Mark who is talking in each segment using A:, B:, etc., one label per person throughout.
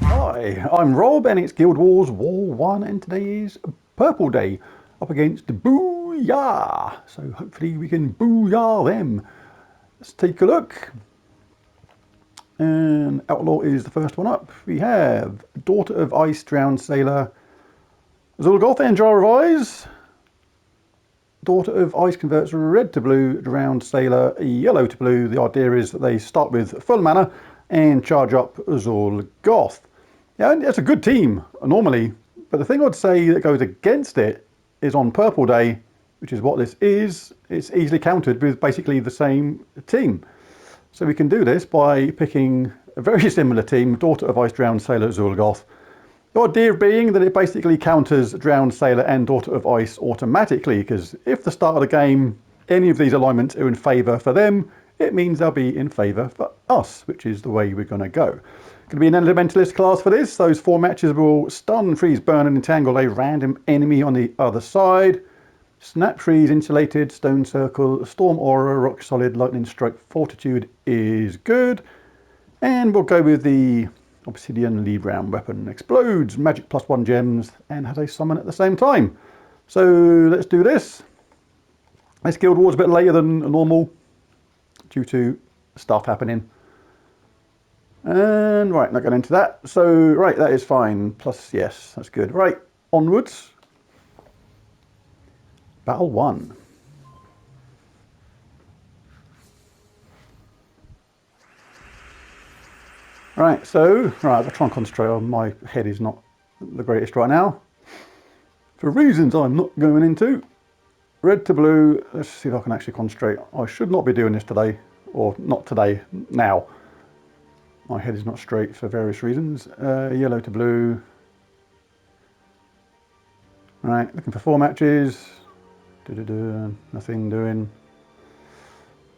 A: Hi, I'm Rob and it's Guild Wars War 1 and today is Purple Day up against Booyah. So hopefully we can Booyah them. Let's take a look. And Outlaw is the first one up. We have Daughter of Ice, Drowned Sailor, Zul'Goth and Jar of Eyes. Daughter of Ice converts red to blue, Drowned Sailor yellow to blue. The idea is that they start with full mana and charge up Zul'Goth. Yeah, it's a good team normally, but the thing I'd say that goes against it is on Purple Day, which is what this is, it's easily countered with basically the same team. So we can do this by picking a very similar team, Daughter of Ice, Drowned Sailor, Zul'Goth. The idea being that it basically counters Drowned Sailor and Daughter of Ice automatically, because if the start of the game, any of these alignments are in favour for them, it means they'll be in favour for us, which is the way we're going to go. Going to be an elementalist class for this. Those 4 matches will stun, freeze, burn and entangle a random enemy on the other side. Snap, freeze, insulated, stone circle, storm aura, rock solid, lightning strike, fortitude is good. And we'll go with the obsidian lead round weapon. Explodes, magic +1 gems and has a summon at the same time. So let's do this. This Guild War's a bit later than normal due to stuff happening. And right, not going into that. So right, that is fine. Plus, yes, that's good. Right, onwards. Battle 1. Right, so, right, I'll try and concentrate on my head is not the greatest right now. For reasons I'm not going into. Red to blue, let's see if I can actually concentrate. I should not be doing this today, or not today, now. My head is not straight for various reasons. Yellow to blue. Right, looking for 4 matches. Nothing doing.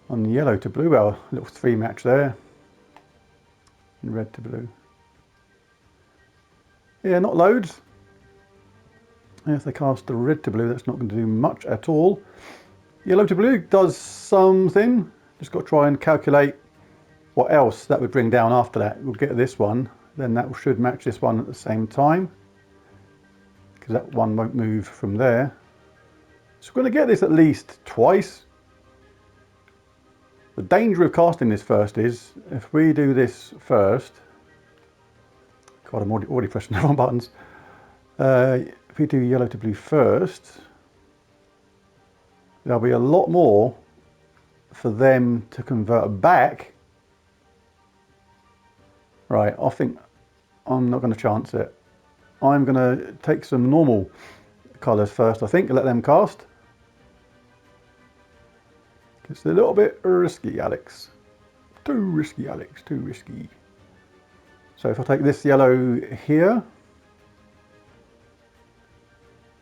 A: On the yellow to blue, well, a little 3 match there. And red to blue. Yeah, not loads. If they cast the red to blue, that's not going to do much at all. Yellow to blue does something. Just got to try and calculate what else that would bring down after that. We'll get this one, then that should match this one at the same time, because that one won't move from there. So we're going to get this at least twice. The danger of casting this first is, if we do this first, God, I'm already pressing the wrong buttons. If we do yellow to blue first, there'll be a lot more for them to convert back. Right, I think I'm not going to chance it. I'm going to take some normal colours first, I think, and let them cast. It's a little bit risky, Alex. Too risky, Alex, too risky. So if I take this yellow here.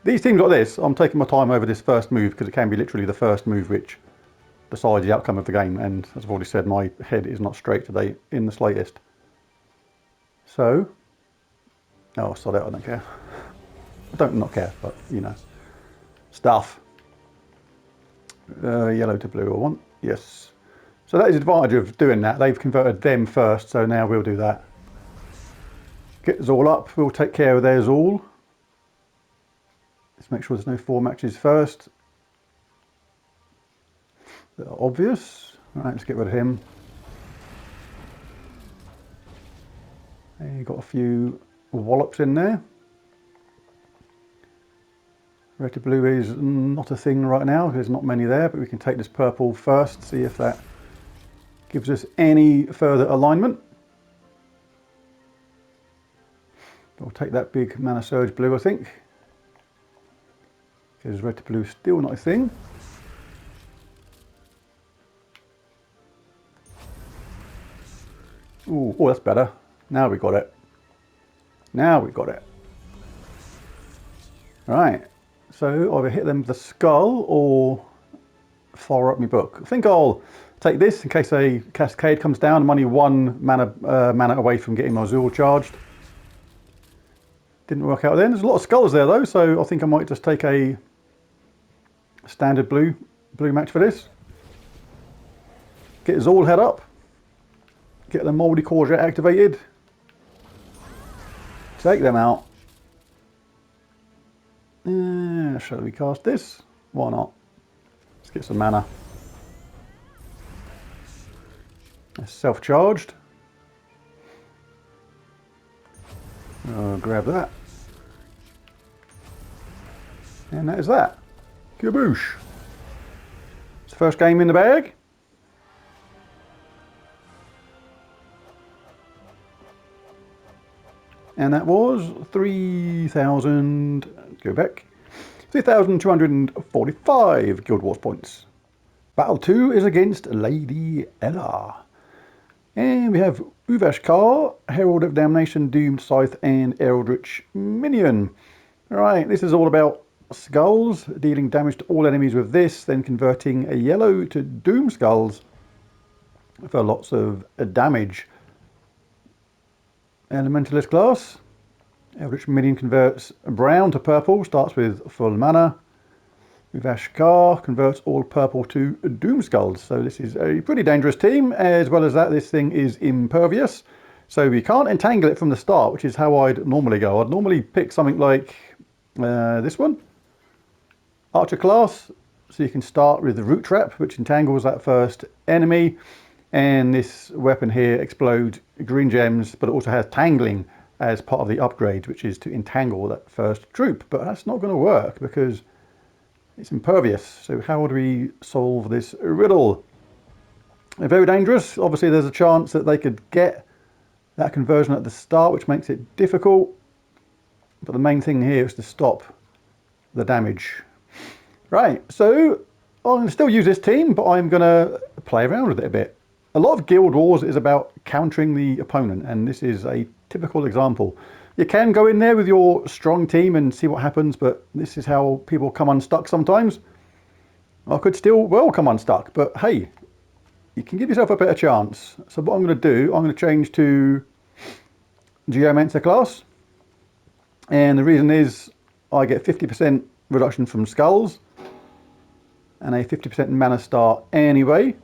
A: These teams like this, I'm taking my time over this first move because it can be literally the first move which decides the outcome of the game. And as I've already said, my head is not straight today in the slightest. So, oh, sod it, I don't care. I don't not care, but you know, stuff. Yellow to blue I want, yes. So that is the advantage of doing that. They've converted them first, so now we'll do that. Get Zul up, we'll take care of their Zul. Let's make sure there's no 4 matches first. That are obvious. Right, let's get rid of him. Got a few wallops in there. Red to blue is not a thing right now. There's not many there, but we can take this purple first, see if that gives us any further alignment. We'll take that big mana surge blue, I think. Because red to blue is still not a thing. Ooh, oh, that's better. Now we got it. Now we got it. Right. So either hit them with the skull or fire up my book. I think I'll take this in case a cascade comes down. I'm only 1 mana away from getting my Zul charged. Didn't work out then. There's a lot of skulls there though, so I think I might just take a standard blue match for this. Get Zul head up. Get the Moldy Courgette activated. Take them out. Shall we cast this? Why not? Let's get some mana. It's self-charged. I'll grab that. And that is that. Kaboosh. It's the first game in the bag. And that was 3,000, go back, 3,245 Guild Wars points. Battle 2 is against Lady Ella. And we have Uvashkar, Herald of Damnation, Doomed Scythe, and Eldritch Minion. Alright, this is all about skulls, dealing damage to all enemies with this, then converting a yellow to Doom Skulls for lots of damage. Elementalist class. Eldritch Minion converts brown to purple, starts with full mana. Uvashkar converts all purple to Doom Skulls. So this is a pretty dangerous team. As well as that, this thing is impervious. So we can't entangle it from the start, which is how I'd normally go. I'd normally pick something like this one. Archer class. So you can start with the Root Trap, which entangles that first enemy. And this weapon here explodes green gems, but it also has tangling as part of the upgrade, which is to entangle that first troop. But that's not going to work because it's impervious. So how do we solve this riddle? They're very dangerous. Obviously, there's a chance that they could get that conversion at the start, which makes it difficult. But the main thing here is to stop the damage. Right, so I'm going to still use this team, but I'm going to play around with it a bit. A lot of Guild Wars is about countering the opponent, and this is a typical example. You can go in there with your strong team and see what happens, but this is how people come unstuck sometimes. I could still well come unstuck, but hey, you can give yourself a better chance. So what I'm going to do, I'm going to change to Geomancer class. And the reason is I get 50% reduction from skulls and a 50% mana start anyway.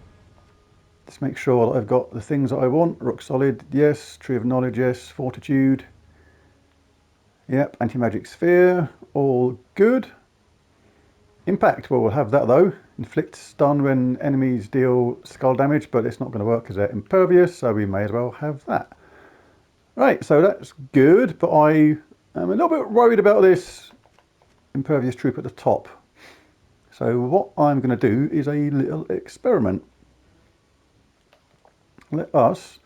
A: Let's make sure that I've got the things that I want. Rock Solid, yes. Tree of Knowledge, yes. Fortitude. Yep, Anti-Magic Sphere, all good. Impact, well, we'll have that though. Inflict stun when enemies deal skull damage, but it's not going to work because they're impervious, so we may as well have that. Right, so that's good, but I am a little bit worried about this impervious troop at the top. So what I'm going to do is a little experiment. Let us...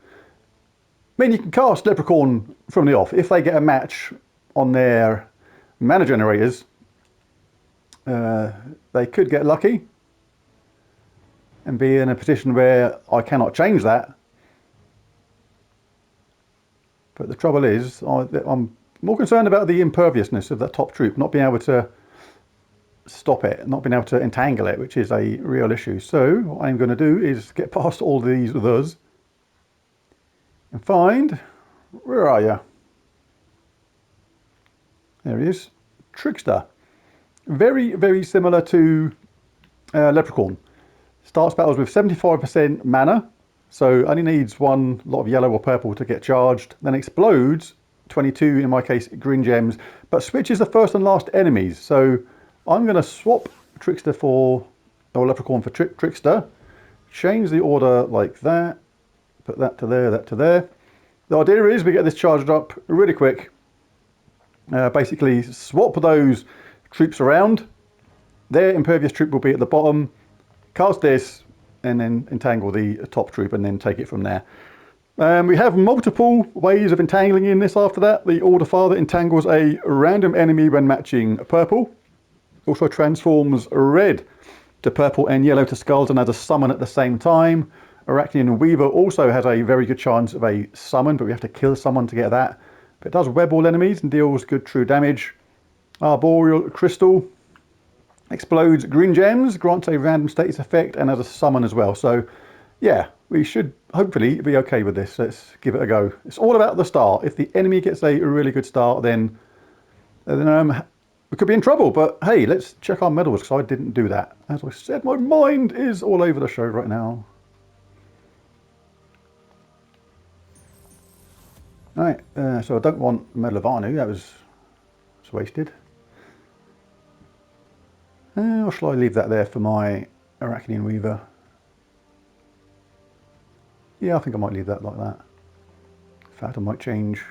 A: I mean, you can cast Leprechaun from the off. If they get a match on their mana generators, they could get lucky and be in a position where I cannot change that. But the trouble is, I'm more concerned about the imperviousness of that top troop, not being able to stop it, not being able to entangle it, which is a real issue. So what I'm going to do is get past all these with us and find, where are you? There he is, Trickster. Very, very similar to Leprechaun. Starts battles with 75% mana, so only needs one lot of yellow or purple to get charged, then explodes, 22 in my case green gems, but switches the first and last enemies. So I'm going to swap Trickster for, or Leprechaun for Trickster, change the order like that, put that to there, that to there. The idea is we get this charged up really quick. Basically swap those troops around. Their impervious troop will be at the bottom. Cast this and then entangle the top troop and then take it from there. We have multiple ways of entangling in this after that. The Order Father entangles a random enemy when matching purple. Also transforms red to purple and yellow to skulls and has a summon at the same time. Arachnian Weaver also has a very good chance of a summon, but we have to kill someone to get that. But it does web all enemies and deals good true damage. Arboreal Crystal explodes green gems, grants a random status effect, and has a summon as well. So yeah, we should hopefully be okay with this. Let's give it a go. It's all about the start. If the enemy gets a really good start, then we could be in trouble. But hey, let's check our medals because I didn't do that. As I said, my mind is all over the show right now. Right, so I don't want Medal of Anu, that was wasted. Or shall I leave that there for my Arachnian Weaver? Yeah, I think I might leave that like that. In fact, I might change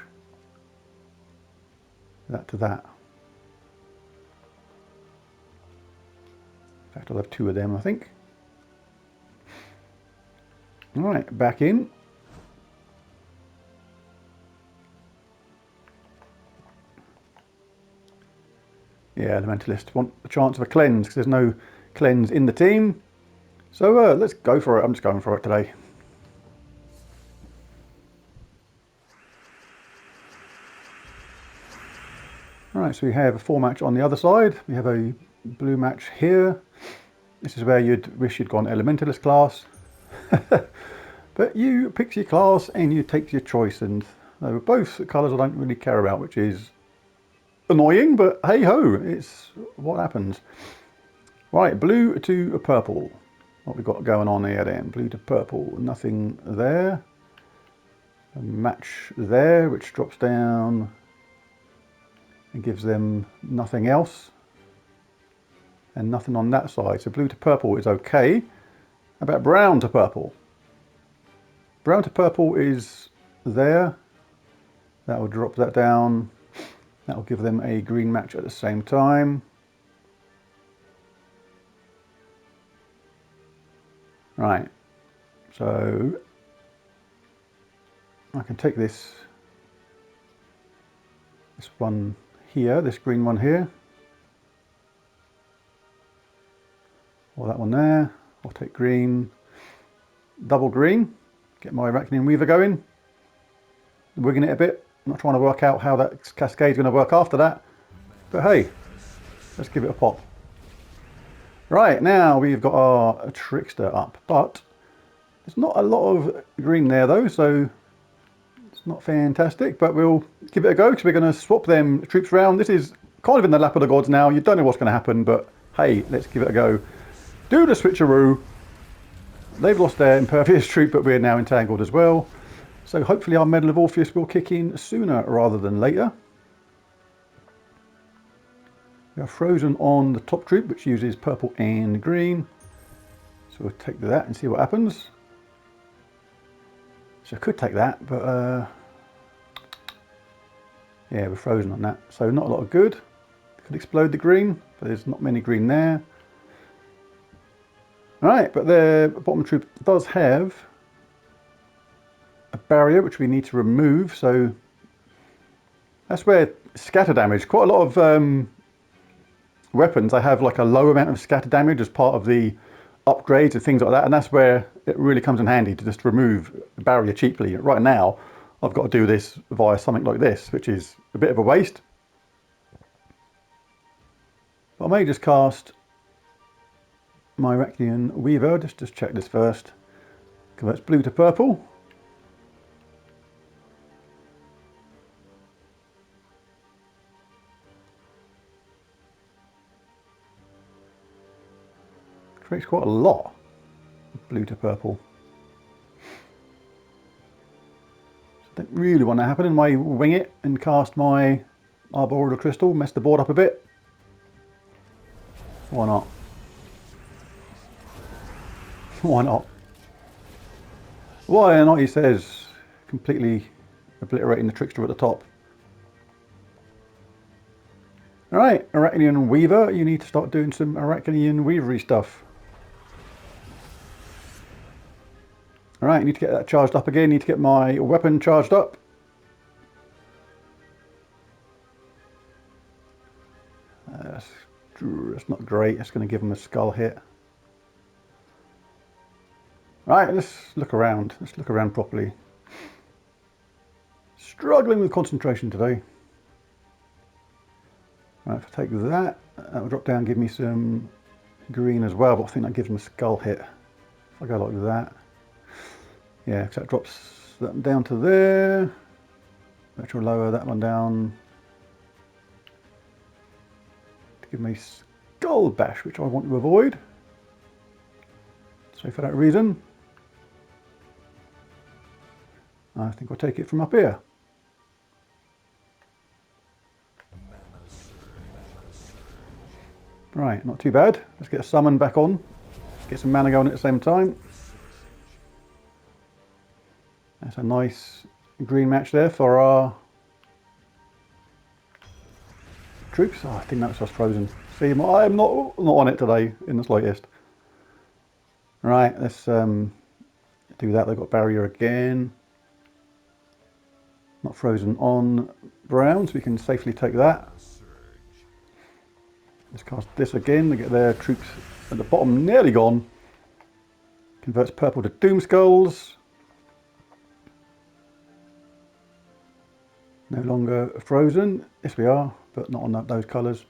A: that to that. In fact, I'll have two of them, I think. All right, back in. Yeah, Elementalists want the chance of a cleanse because there's no cleanse in the team. So let's go for it. I'm just going for it today. All right, so we have a 4-match on the other side. We have a blue match here. This is where you'd wish you'd gone Elementalist class. But you pick your class and you take your choice, and both colours I don't really care about, which is annoying, but hey ho, it's what happens. Right, blue to purple. What we got going on here then? Blue to purple, nothing there. A match there, which drops down and gives them nothing else. And nothing on that side. So blue to purple is okay. How about brown to purple? Brown to purple is there. That will drop that down. That will give them a green match at the same time. Right. So I can take this one here, this green one here. Or that one there. I'll take green. Double green. Get my Arachnian Weaver going. Wigging it a bit. I'm not trying to work out how that cascade's going to work after that. But hey, let's give it a pop. Right, now we've got our Trickster up. But there's not a lot of green there though, so it's not fantastic. But we'll give it a go because we're going to swap them troops around. This is kind of in the lap of the gods now. You don't know what's going to happen, but hey, let's give it a go. Do the switcheroo. They've lost their impervious troop, but we're now entangled as well. So hopefully our Medal of Orpheus will kick in sooner rather than later. We are frozen on the top troop, which uses purple and green. So we'll take that and see what happens. So I could take that, but yeah, we're frozen on that. So not a lot of good. Could explode the green, but there's not many green there. Alright, but the bottom troop does have a barrier which we need to remove, so that's where scatter damage, quite a lot of weapons, I have like a low amount of scatter damage as part of the upgrades and things like that, and that's where it really comes in handy to just remove the barrier cheaply. Right now, I've got to do this via something like this, which is a bit of a waste. But I may just cast my Arachnian Weaver, just check this first. Converts blue to purple. Creates quite a lot of blue to purple. So I don't really want that to happen, and I wing it and cast my Arboreal Crystal, mess the board up a bit. Why not? Why not? Why not, he says, completely obliterating the Trickster at the top. Alright, Arachnian Weaver, you need to start doing some Arachnian Weavery stuff. Alright, I need to get that charged up again, need to get my weapon charged up. That's not great, it's going to give him a skull hit. Right, let's look around. Let's look around properly. Struggling with concentration today. Right, if I take that, that will drop down, give me some green as well, but I think that gives him a skull hit. If I go like that. Yeah, because that drops that down to there. Which will lower that one down. To give me skull bash, which I want to avoid. So for that reason, I think I'll take it from up here. Right, not too bad. Let's get a summon back on. Get some mana going at the same time. That's a nice green match there for our troops. Oh, I think that was just frozen. See, I'm not on it today in the slightest. Right, let's do that. They've got barrier again. Not frozen on brown, so we can safely take that. Let's cast this again to get their troops at the bottom nearly gone. Converts purple to Doom Skulls. No longer frozen. Yes, we are, but not on those colours.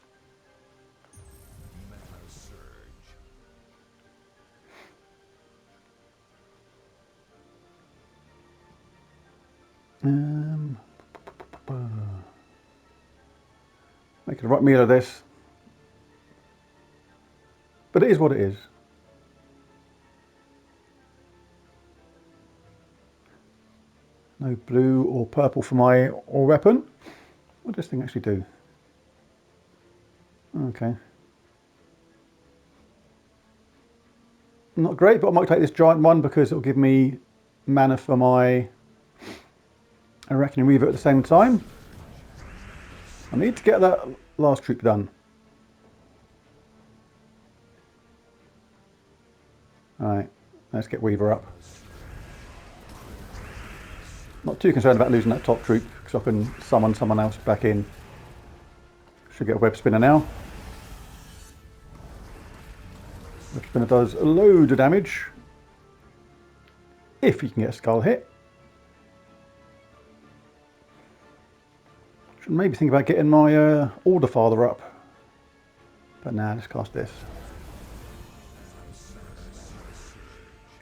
A: Making a right meal of this. But it is what it is. No blue or purple for my weapon. What does this thing actually do? Okay. Not great, but I might take this giant one because it'll give me mana for my Reckoning Reaver at the same time. I need to get that last troop done. Alright, let's get Weaver up. Not too concerned about losing that top troop because I can summon someone else back in. Should get a web spinner now. Web spinner does a load of damage if you can get a skull hit. Should maybe think about getting my Order Father up, but nah, let's cast this.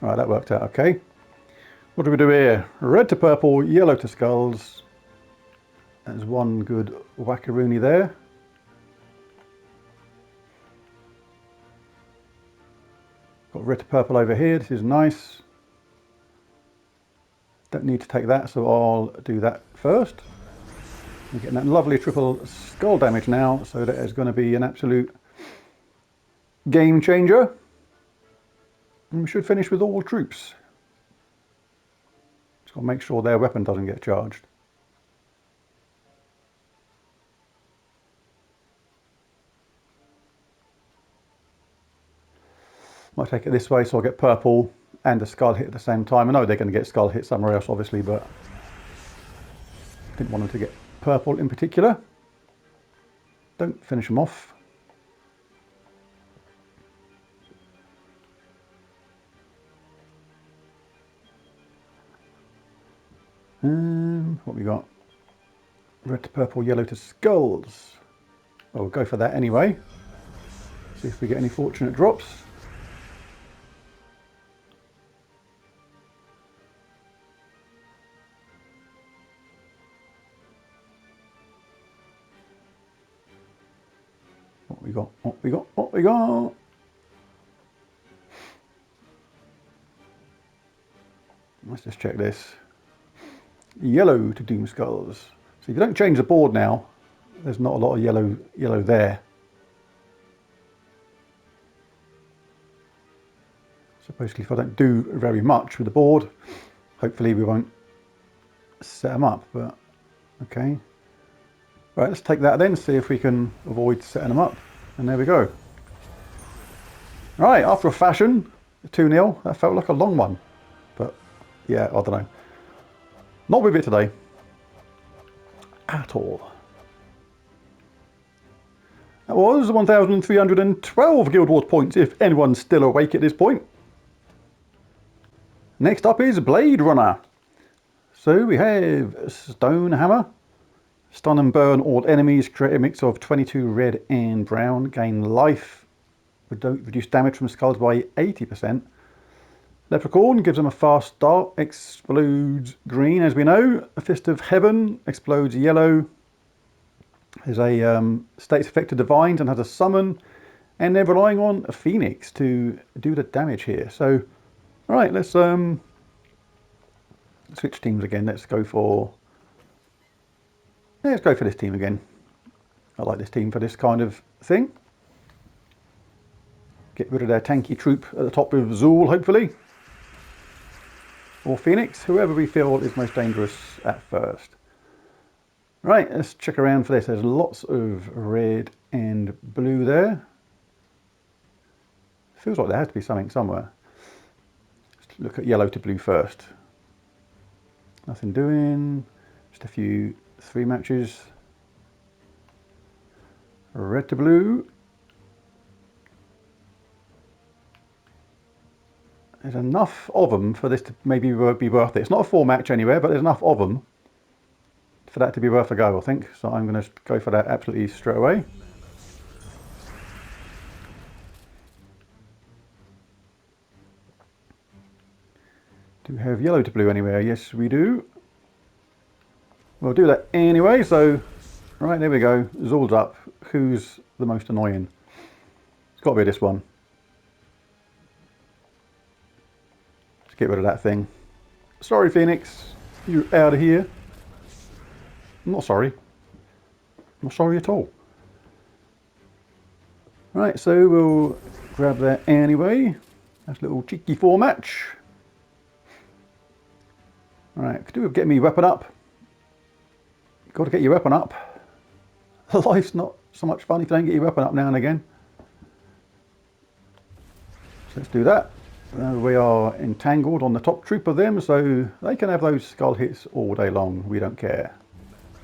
A: Right, that worked out okay. What do we do here? Red to purple, yellow to skulls. There's one good wackaroony there. Got red to purple over here, this is nice. Don't need to take that, so I'll do that first. We're getting that lovely triple skull damage now, so that is going to be an absolute game changer. And we should finish with all troops. Just got to make sure their weapon doesn't get charged. Might take it this way so I'll get purple and a skull hit at the same time. I know they're going to get skull hit somewhere else obviously, but didn't want them to get purple in particular. Don't finish them off. What we got? Red to purple, yellow to skulls. Well, we'll go for that anyway. See if we get any fortunate drops. What we got? What we got? What we got? Let's just check this. Yellow to Doom Skulls. So if you don't change the board now, there's not a lot of yellow there. Supposedly if I don't do very much with the board, hopefully we won't set them up, but okay. Right, let's take that then, see if we can avoid setting them up. And there we go. Right, after a fashion, 2-0, that felt like a long one. But yeah, I don't know. Not with it today. At all. That was 1,312 Guild Wars points, if anyone's still awake at this point. Next up is Blade Runner. So we have Stone Hammer. Stun and burn all enemies, create a mix of 22 red and brown, gain life, reduce damage from skulls by 80%. Leprechaun gives them a fast start, explodes green as we know. A Fist of Heaven explodes yellow. There's a states effect to divines and has a summon. And they're relying on a Phoenix to do the damage here. So, alright, let's switch teams again. Let's go for this team again. I like this team for this kind of thing. Get rid of their tanky troop at the top of Zul, hopefully. Or Phoenix, whoever we feel is most dangerous at first. Right, let's check around for this. There's lots of red and blue there. Feels like there has to be something somewhere. Let's look at yellow to blue first. Nothing doing. Just a few 3 matches. Red to blue. There's enough of them for this to maybe be worth it. It's not a 4 match anywhere, but there's enough of them for that to be worth a go, I think. So I'm going to go for that absolutely straight away. Do we have yellow to blue anywhere? Yes, we do. We'll do that anyway. So, right, there we go. Zul's up. Who's the most annoying? It's got to be this one. Let's get rid of that thing. Sorry, Phoenix. You're out of here. I'm not sorry. I'm not sorry at all. Right, so we'll grab that anyway. That's a little cheeky 4 match. Right, could do with getting me weapon up. Got to get your weapon up. Life's not so much fun if you don't get your weapon up now and again. So let's do that. We are entangled on the top troop of them, so they can have those skull hits all day long. We don't care.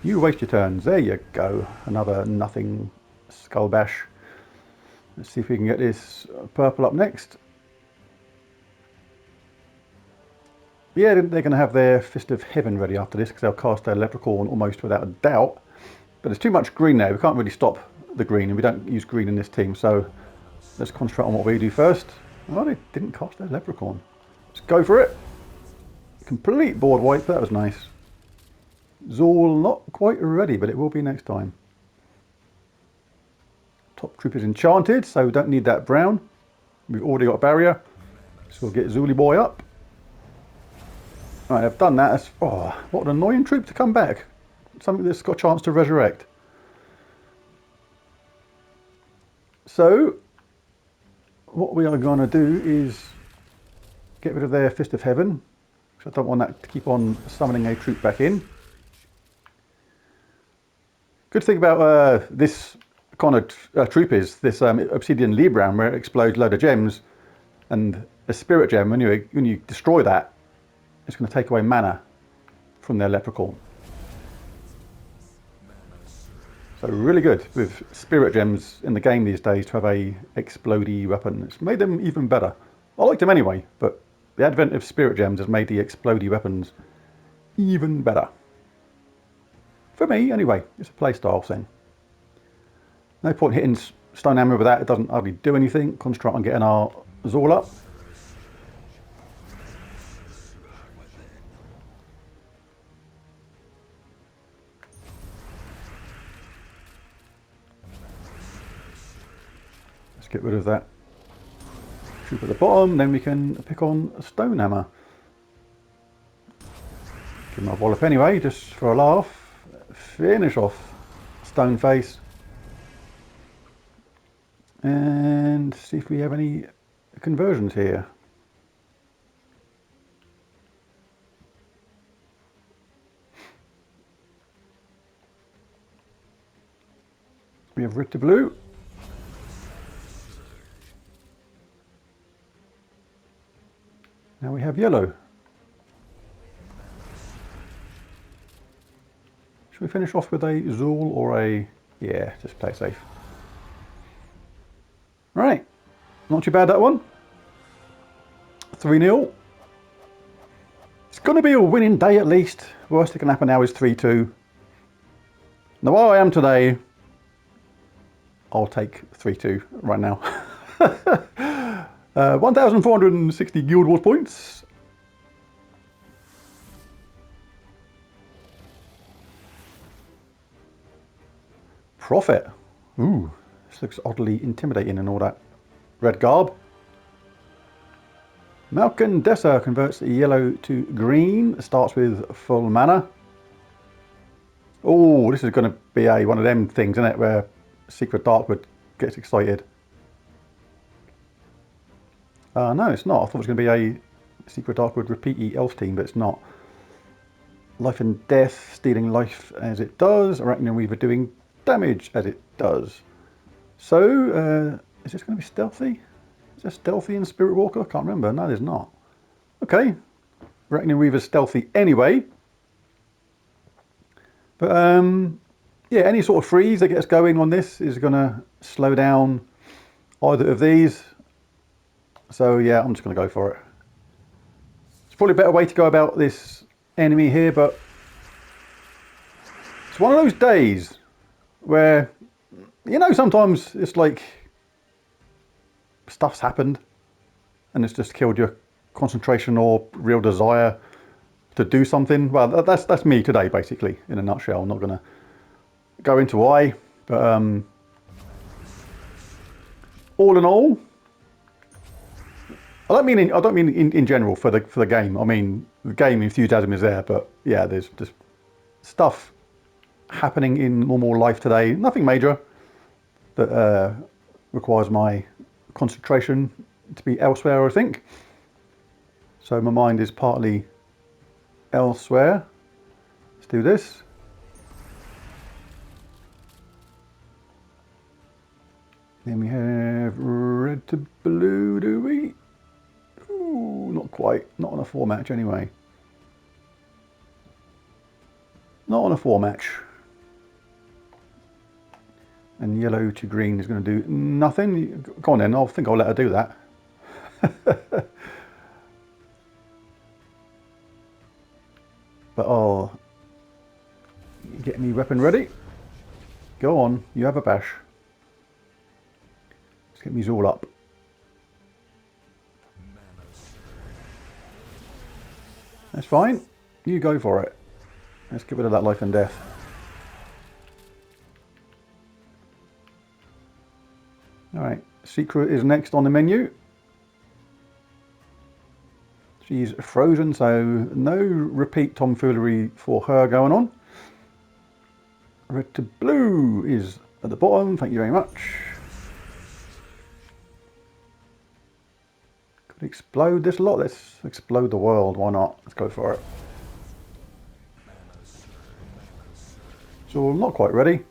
A: You waste your turns. There you go. Another nothing skull bash. Let's see if we can get this purple up next. Yeah, they're going to have their Fist of Heaven ready after this because they'll cast their Leprechaun almost without a doubt. But there's too much green there. We can't really stop the green, and we don't use green in this team. So let's concentrate on what we do first. Oh, they didn't cast their Leprechaun. Let's go for it. Complete board wipe. That was nice. Zul not quite ready, but it will be next time. Top troop is enchanted, so we don't need that brown. We've already got a barrier, so we'll get Zuli boy up. Right, I've done that. That's, oh, what an annoying troop to come back. Something that's got a chance to resurrect. So, what we are going to do is get rid of their Fist of Heaven, because I don't want that to keep on summoning a troop back in. Good thing about this kind of troop is this Obsidian Libram, where it explodes a load of gems, and a Spirit Gem, when you destroy that, it's going to take away mana from their Leprechaun. So really good with Spirit Gems in the game these days to have a explodey weapon. It's made them even better. I liked them anyway, but the advent of Spirit Gems has made the explodey weapons even better. For me, anyway. It's a playstyle thing. No point hitting Stone Hammer with that. It doesn't hardly do anything. Concentrate on getting our Zul up. Let's get rid of that troop at the bottom. Then we can pick on a Stone Hammer. Give him a wallop anyway, just for a laugh. Finish off Stone Face. And see if we have any conversions here. We have red to blue. Now we have yellow. Should we finish off with a Zul or a... yeah, just play it safe. Right, not too bad that one. 3-0. It's going to be a winning day at least. Worst that can happen now is 3-2. Now where I am today, I'll take 3-2 right now. 1,460 Guild Wars points. Profit. Ooh, this looks oddly intimidating and all that. Red garb. Malkin Dessa converts yellow to green. Starts with full mana. Oh, this is going to be one of them things, isn't it, where Secret Darkwood gets excited. No, it's not. I thought it was going to be a Secret Darkwood repeat elf team, but it's not. Life and Death, stealing life as it does. Arachnian Weaver doing damage as it does. So, is this going to be stealthy? Is there stealthy in Spirit Walker? I can't remember. No, there's not. Okay. Arachnian Weaver's stealthy anyway. But, yeah, any sort of freeze that gets going on this is going to slow down either of these. So, yeah, I'm just going to go for it. It's probably a better way to go about this enemy here, but it's one of those days where, you know, sometimes it's like stuff's happened and it's just killed your concentration or real desire to do something. Well, that's me today, basically, in a nutshell. I'm not going to go into why, but all in all, I don't mean in general for the game. I mean, the game enthusiasm is there, but yeah, there's just stuff happening in normal life today. Nothing major that requires my concentration to be elsewhere, I think. So my mind is partly elsewhere. Let's do this. Then we have red to blue, do we? Ooh, not quite. Not on a 4-match anyway. Not on a 4-match. And yellow to green is going to do nothing. Go on then, I think I'll let her do that. But I'll get me weapon ready. Go on, you have a bash. Let's get me Zool up. That's fine. You go for it. Let's get rid of that life and death. Alright, Secret is next on the menu. She's frozen, so no repeat tomfoolery for her going on. Red to blue is at the bottom, thank you very much. Could explode this lot? Let's explode the world, why not? Let's go for it. So I'm not quite ready,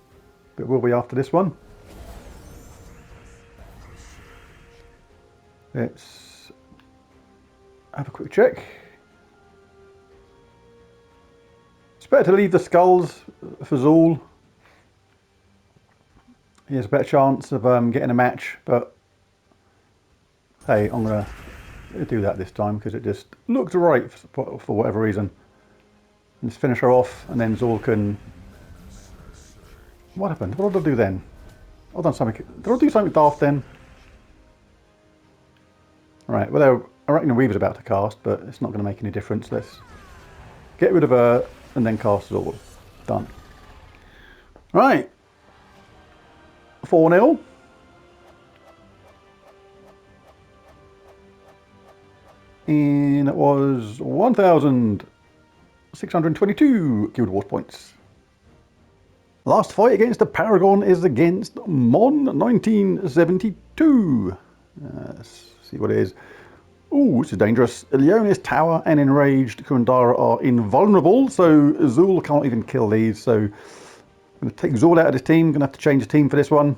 A: but we'll be after this one. Let's have a quick check. It's better to leave the skulls for Zool. He has a better chance of getting a match, but hey, I'm going to do that this time because it just looked right for whatever reason. Let's finish her off and then Zool can... What happened? What did I do then? I've done something. Did I do something daft then? Right, well, Arachnian Weaver's about to cast, but it's not going to make any difference. Let's get rid of her and then cast Zool. Done. Right. 4-0. And it was 1,622 Guild Wars points. Last fight against the Paragon is against Mon 1972. Let's see what it is. Ooh, this is dangerous. Leonis Tower and Enraged Kurundara are invulnerable, so Zool can't even kill these. So I'm going to take Zool out of this team. I'm going to have to change the team for this one.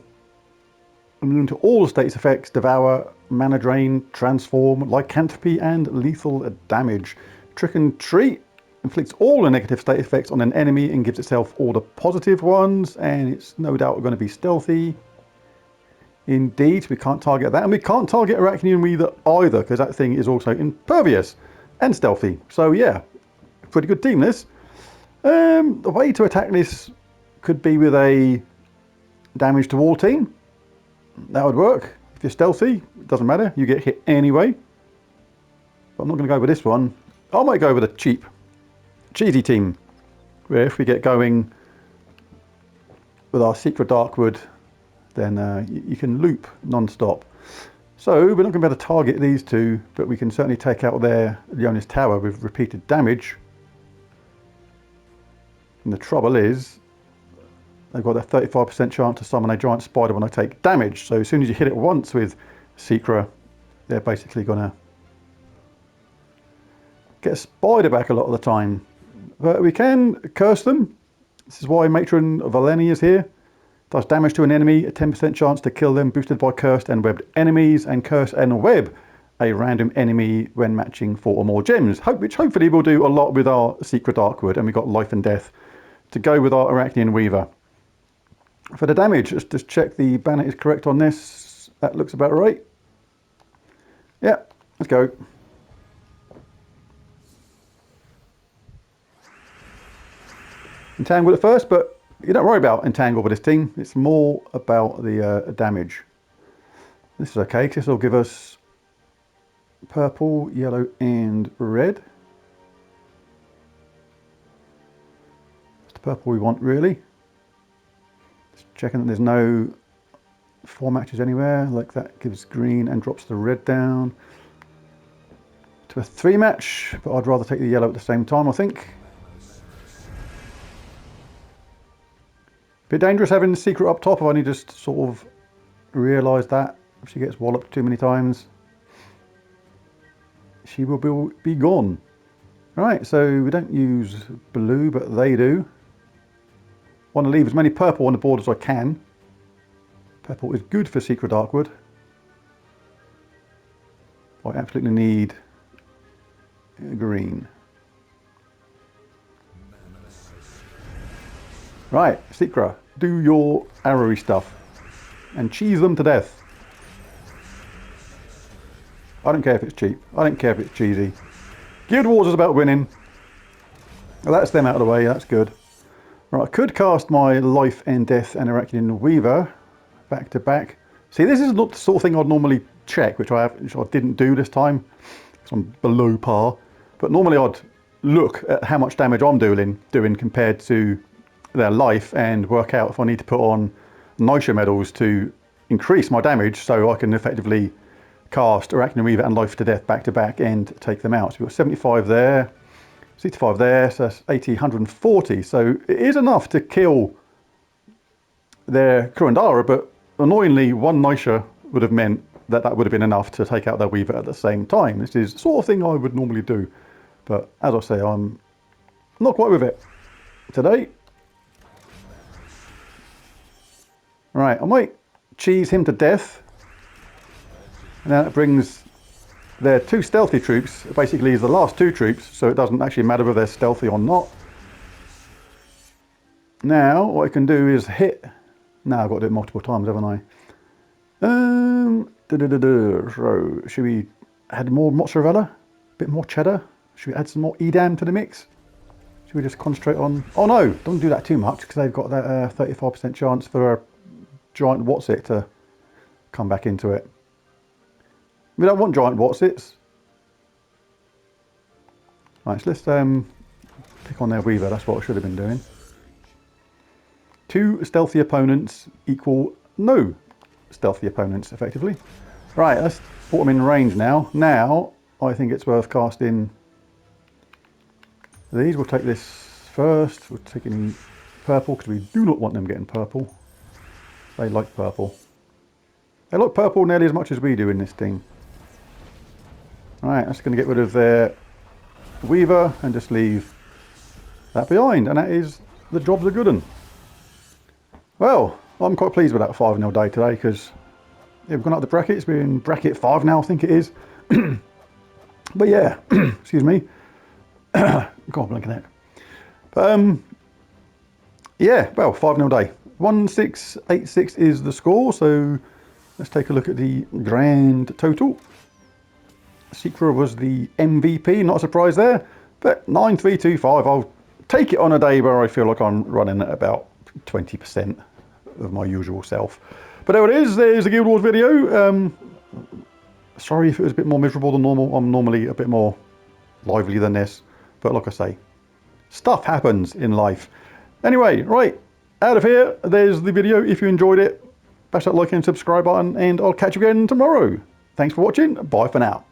A: Immune to all status effects, Devour, Mana Drain, Transform, Lycanthropy, and Lethal Damage. Trick and Treat inflicts all the negative state effects on an enemy and gives itself all the positive ones, and it's no doubt going to be stealthy. Indeed, we can't target that, and we can't target Arachnian Weaver either, because that thing is also impervious and stealthy. So yeah, pretty good team this. The way to attack this could be with a damage to all team. That would work. If you're stealthy, it doesn't matter, you get hit anyway. But I'm not going to go with this one. I might go with a cheesy team, where if we get going with our Secret Darkwood, then you can loop non-stop. So we're not going to be able to target these two, but we can certainly take out their Leonis Tower with repeated damage. And the trouble is, they've got a 35% chance to summon a giant spider when I take damage. So as soon as you hit it once with Secret, they're basically going to get a spider back a lot of the time. But we can curse them. This is why Matron Valeni is here. Does damage to an enemy, a 10% chance to kill them, boosted by cursed and webbed enemies, and curse and web a random enemy when matching 4 or more gems, which hopefully will do a lot with our Secret Darkwood, and we've got Life and Death to go with our Arachnian Weaver. For the damage, let's just check the banner is correct on this. That looks about right. Yeah, let's go. Entangle at first, but you don't worry about entangle with this team. It's more about the damage. This is okay, because this will give us purple, yellow, and red. It's the purple we want, really. Just checking that there's no 4 matches anywhere. Like that gives green and drops the red down to a 3 match, but I'd rather take the yellow at the same time, I think. Bit dangerous having the secret up top. I've only just sort of realised that. If she gets walloped too many times, she will be gone. Right, so we don't use blue, but they do. Want to leave as many purple on the board as I can. Purple is good for Secret Darkwood. I absolutely need green. Right, Secra, do your arrowy stuff and cheese them to death. I don't care if it's cheap. I don't care if it's cheesy. Guild Wars is about winning. Well, that's them out of the way. That's good. Right, I could cast my Life and Death and Arachnian Weaver back to back. See, this is not the sort of thing I'd normally check, which I didn't do this time, because I'm below par. But normally I'd look at how much damage I'm doing compared to their life and work out if I need to put on Nisha medals to increase my damage so I can effectively cast Arachnian Weaver and Life to Death back to back and take them out. So we've got 75 there, 65 there, so that's 80, 140. So it is enough to kill their Kurandara, but annoyingly, 1 Nisha would have meant that would have been enough to take out their Weaver at the same time. This is the sort of thing I would normally do. But as I say, I'm not quite with it today. Right, I might cheese him to death. And then it brings their 2 stealthy troops, basically is the last 2 troops, so it doesn't actually matter whether they're stealthy or not. Now, what I can do is hit. Now I've got to do it multiple times, haven't I? So, should we add more mozzarella? A bit more cheddar? Should we add some more Edam to the mix? Should we just concentrate on... Oh no, don't do that too much, because they've got that 35% chance for a giant what's-it to come back into it. We don't want giant what's-its. Right, so let's pick on their Weaver. That's what I should have been doing. 2 stealthy opponents equal no stealthy opponents, effectively. Right, let's put them in range now. Now, I think it's worth casting these. We'll take this first. We'll take in purple, because we do not want them getting purple. They like purple. They like purple nearly as much as we do in this team. Right, that's going to get rid of their Weaver and just leave that behind. And that is the job's a good one. Well, I'm quite pleased with that 5-0 day today, because we've gone up the brackets. We're in bracket 5 now, I think it is. But yeah, excuse me. God, blank neck. But yeah, well, 5-0 day. 1686 is the score, so let's take a look at the grand total. Secra was the MVP, not a surprise there, but 9325. I'll take it on a day where I feel like I'm running at about 20% of my usual self. But there it is, there's the Guild Wars video. Sorry if it was a bit more miserable than normal. I'm normally a bit more lively than this, but like I say, stuff happens in life. Anyway, right, out of here, there's the video. If you enjoyed it, bash that like and subscribe button, and I'll catch you again tomorrow. Thanks for watching, bye for now.